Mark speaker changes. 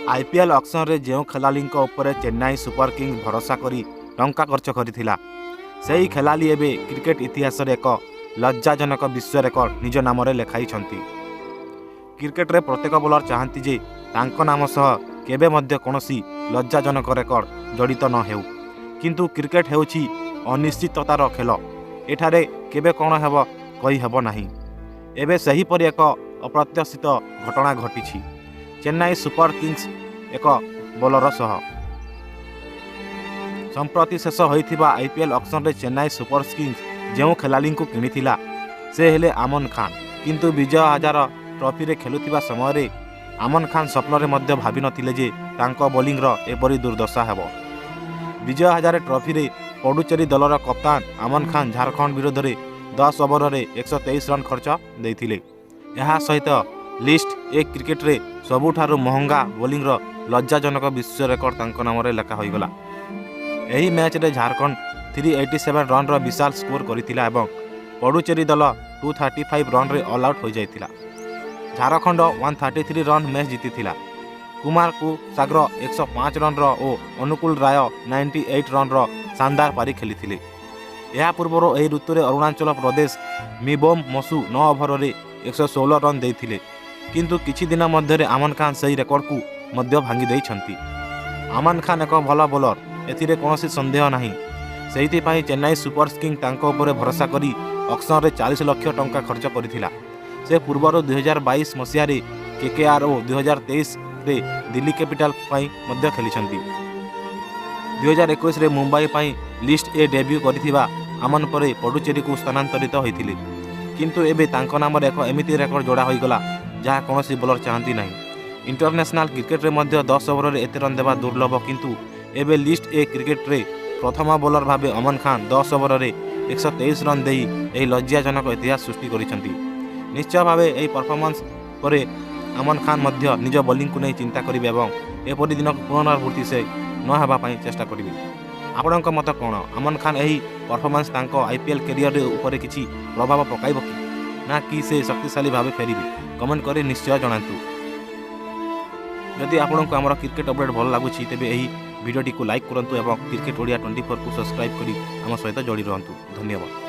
Speaker 1: IPL auction रे जो खेलाली उपरे चेन्नई सुपर किंग्स भरोसा करी टंका खर्च करथिला सेही खेलाली एबे क्रिकेट इतिहास रे एक लज्जाजनक विश्व रेकर्ड निज नाम रे लेखाई छंती। क्रिकेट रे प्रत्येक बोलर चाहती जे तांको नाम सह केबे मध्य कोनोसी लज्जाजनक रेकर्ड जड़ित न हेउ, किंतु क्रिकेट हेउछि अनिश्चिततार खेल। एठारे केबे कोन हेब कहि हेब नाही। एबे सही परि एक अप्रत्याशित घटना घटिछि चेन्नई सुपर किंग्स एक बोलर सह। संप्रति शेष होइथिबा आईपीएल ऑक्शन रे चेन्नई सुपर किंग्स जो खेलाली को किनिथिला से हेले आमन खान, किंतु विजय हजार ट्रॉफी रे खेलुथिबा समय रे आमन खान स्वप्न रे मध्य भाबी नथिले जे तांको बॉलिंग रो एपरी दुर्दशा हेबो। विजय हजार ट्रॉफी रे पडुचेरी दलर कप्तान आमन खान झारखंड विरोध में 10 ओवर रे 123 रन खर्च देथिले। यह सहित लिस्ट ए क्रिकेट रे सबुठारु महंगा बॉलिंग रो लज्जाजनक विश्व रेकर्ड तांको नाम रे लेखा होइगला। एही मैच रे झारखंड 387 रन रो विशाल स्कोर करितिला एवं पडुचेरी दल 235 रन रे ऑल आउट हो जाइतिला। झारखंड 133 रन मैच जीतिथिला। कुमार को सागर 105 रन रो ओ अनुकूल राय 98 रन रो शानदार पारी खेलिथिले। या पूर्वर एही ऋतु रे अरुणाचल प्रदेश मिबोम मसु 9 ओवर रे 116 रन देथिले, किंतु किछि दिन मध्य रे आमन खान सही रेकर्ड को मध्य भांगी देइछंती। आमन खान एक भल बोलर, एथिरे कोनोसी संदेह नाही। सेहिति पई चेन्नई सुपर किंग्स तांको उपरे भरोसा करी ऑक्शन रे 40 लाख टंका खर्च करिथिला। से पूर्वर 2022 मसिया रे केकेआर ओ 2023 रे दिल्ली कैपिटल पई मध्य खेलिछंती। 2021 रे मुंबई पई लिस्ट ए डेब्यू करिथिबा आमन परे पडुचेरी को स्थानांतरित होइथिले, किंतु एबे तांको नाम रे एक एमिति रेकर्ड जोड़ा होइगला जहा कोनोसी बोलर चाहती नाही। इंटरनेशनल क्रिकेट रे मध्य 10 ओवर रे एते रन देबा दुर्लभ, किंतु एबे लिस्ट ए क्रिकेट रे प्रथम बोलर भाबे अमन खान 10 ओवर रे 123 रन देई एही लज्जाजनक इतिहास सृष्टि करिसंती। निश्चय भावे एही परफॉर्मेंस परे अमन खान मध्य निज बॉलिंग को नहीं चिंता करिवे एवं एपरि दिन पुनरावृत्ति से न हेबा पई चेष्टा करिवे। आपणक मत कोन? अमन खान एही परफॉर्मेंस तांको आईपीएल करियर ऊपर किछि प्रभाव पकाइबो कि ना कि से शक्तिशाली भावे फेरिबे? कमेंट करी निश्चय जणांतु। जदि आपको आमर क्रिकेट अपडेट भल लगुच तेज यही भिडियो को लाइक करंतु एवं क्रिकेट ओडिया 24 को सब्सक्राइब करी आम सहित जोड़ी रहंतु। धन्यवाद।